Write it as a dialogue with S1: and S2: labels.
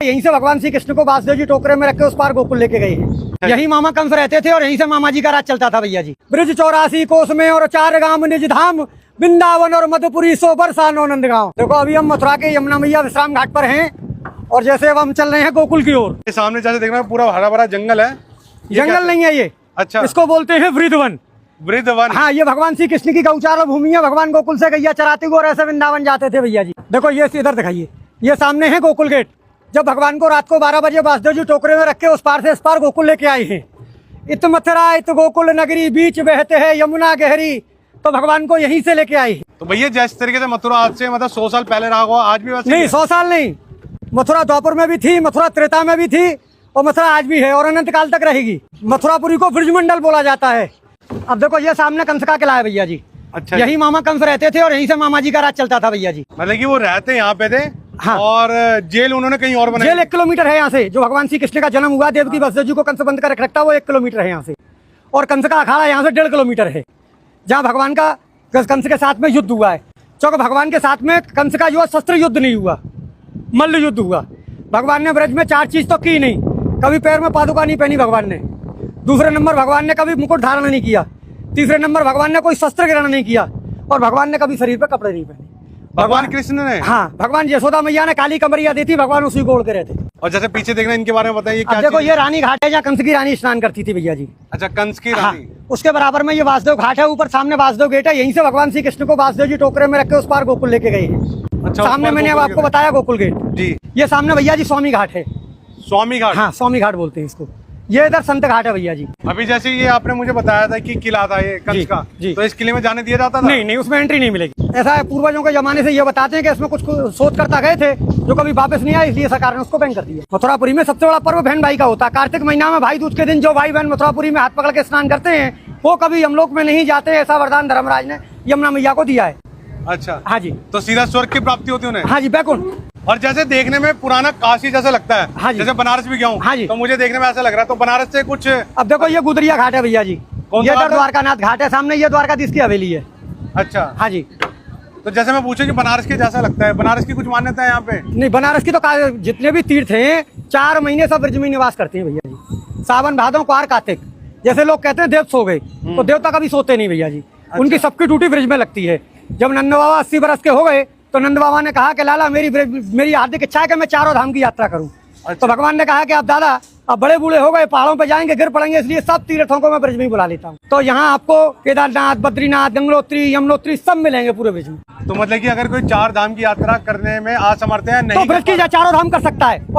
S1: यहीं से भगवान श्री कृष्ण को वासुदेव जी टोकरे में रख के उस पार गोकुल लेके गए हैं। यही मामा कंस रहते थे और यहीं से मामा जी का राज चलता था भैया जी। ब्रिज 84 कोस में और 4 गांव निज धाम, वृंदावन और मधुपुरी 100 बरसा नंद गाँव। देखो अभी हम मथुरा के यमुना मैया विश्राम घाट पर हैं और जैसे अब हम चल रहे हैं गोकुल की ओर।
S2: सामने जैसे देखना पूरा हरा भरा जंगल है।
S1: जंगल नहीं है ये,
S2: अच्छा,
S1: इसको बोलते हैं वृंदावन।
S2: वृंदावन,
S1: हाँ, ये भगवान श्री कृष्ण की गौचार भूमि है। भगवान गोकुल से गैया चराते हुए और ऐसे वृंदावन जाते थे भैया जी। देखो ये इधर दिखाइए, ये सामने है गोकुल गेट। जब भगवान को रात को 12 बजे वासुदेव जी टोकरे में रख के उस पार से इस पार गोकुल लेके आए हैं। इत मथुरा इत गोकुल नगरी, बीच बहते हैं यमुना गहरी, तो भगवान को यहीं से लेके आए हैं।
S2: तो भैया जिस तरीके से मथुरा आज से मतलब 100 साल पहले रहा होगा, आज भी वैसे
S1: नहीं, 100 साल नहीं। मथुरा द्वापर में भी थी, मथुरा त्रेता में भी थी और मथुरा आज भी है और अनंत काल तक रहेगी। मथुरापुरी को ब्रजमंडल बोला जाता है। अब देखो ये सामने कंस का किला है भैया जी।
S2: अच्छा,
S1: यही मामा कंस रहते थे और यहीं से मामा जी का राज चलता था भैया जी।
S2: मतलब कि वो रहते यहाँ पे थे।
S1: हाँ।
S2: और जेल उन्होंने कहीं और बनाई।
S1: जेल 1 किलोमीटर है यहाँ से। जो भगवान श्री कृष्ण का जन्म हुआ, देवकी वासुदेव जी को कंस बंद कर रखता, वो 1 किलोमीटर है यहाँ से। और कंस का अखाड़ा यहाँ से 1.5 किलोमीटर है, जहाँ भगवान का कंस के साथ में युद्ध हुआ है। क्योंकि भगवान के साथ में कंस का जो शस्त्र युद्ध नहीं हुआ, मल्ल युद्ध हुआ। भगवान ने ब्रज में 4 चीज तो की नहीं। कभी पैर में पादुका नहीं पहनी भगवान ने। दूसरे नंबर भगवान ने कभी मुकुट धारण नहीं किया। तीसरे नंबर भगवान ने कोई शस्त्र ग्रहण नहीं किया और भगवान ने कभी शरीर पर कपड़े नहीं पहने।
S2: भगवान कृष्ण ने?
S1: हाँ, भगवान यशोदा मैया ने काली कमरिया दी थी, भगवान उसी को ओढ़ के रहते।
S2: और जैसे पीछे देखना, इनके बारे में बताइए क्या?
S1: देखो ये रानी घाट है, जहाँ कंस की रानी स्नान करती थी भैया जी।
S2: अच्छा, कंस की रानी।
S1: हाँ, उसके बराबर में ये वासुदेव घाट है। ऊपर सामने वासुदेव गेट है। यहीं से भगवान श्री कृष्ण को वासुदेव जी टोकरे में रख के उस पार गोकुल लेके गए हैं।
S2: अच्छा,
S1: सामने मैंने अब आपको बताया गोकुल गेट
S2: जी।
S1: ये सामने भैया जी स्वामी घाट है।
S2: स्वामी घाट?
S1: हाँ, स्वामी घाट बोलते हैं इसको। ये इधर संत घाट है भैया जी।
S2: अभी जैसे ये आपने मुझे बताया था कि किला था ये कंस का, तो इस किले में जाने दिया जाता था?
S1: नहीं, उसमें एंट्री नहीं मिलेगी। ऐसा है, पूर्वजों के जमाने से ये बताते हैं कि इसमें कुछ शोध करता गए थे जो कभी वापस नहीं आया, इसलिए सरकार ने उसको बैन कर दिया। मथुरापुरी में सबसे बड़ा पर्व बहन भाई का होता है। कार्तिक महीना में भाई दूज के दिन जो भाई बहन मथुरापुरी में हाथ पकड़ के स्नान करते हैं, वो कभी यमलोक में नहीं जाते। ऐसा वरदान धर्मराज ने यमुना मैया को दिया है।
S2: अच्छा,
S1: हाँ जी।
S2: तो सीधा स्वर्ग की प्राप्ति होती है उन्हें?
S1: हाँ जी, बैकुंठ।
S2: और जैसे देखने में पुराना काशी जैसा लगता है।
S1: हाँ जी।
S2: जैसे बनारस भी गया हूँ।
S1: हाँ जी।
S2: तो मुझे देखने में ऐसा लग रहा है, तो बनारस से कुछ।
S1: अब देखो ये गुदरिया घाट है भैया जी। ये इधर द्वारकानाथ घाट है सामने, ये द्वारकाधीश की हवेली है।
S2: अच्छा,
S1: हाँ जी।
S2: तो जैसे मैं पूछूं कि बनारस के जैसा लगता है, बनारस की कुछ मान्यता है यहाँ पे?
S1: नहीं, बनारस की तो जितने भी तीर्थ हैं 4 महीने सब ब्रज में निवास करते हैं भैया जी। सावन भादों क्वार कार्तिक। जैसे लोग कहते हैं देव सो गए, तो देवता कभी सोते नहीं भैया जी। उनकी सबकी ड्यूटी ब्रज में लगती है। जब नंद बाबा 80 बरस के हो गए तो नंद बाबा ने कहा कि लाला मेरी हार्दिक इच्छा है कि मैं 4 धाम की यात्रा करूं।
S2: अच्छा।
S1: तो भगवान ने कहा कि अब दादा अब बड़े बूढ़े हो गए, पहाड़ों पे जाएंगे, गिर पड़ेंगे, इसलिए सब तीर्थों को मैं ब्रज में ही बुला लेता हूँ। तो यहाँ आपको केदारनाथ, बद्रीनाथ, गंगोत्री, यमुनोत्री सब मिलेंगे पूरे ब्रज में।
S2: तो मतलब कि अगर कोई 4 धाम की यात्रा करने में असमर्थ है, नहीं
S1: तो ब्रज की 4 धाम कर सकता है। और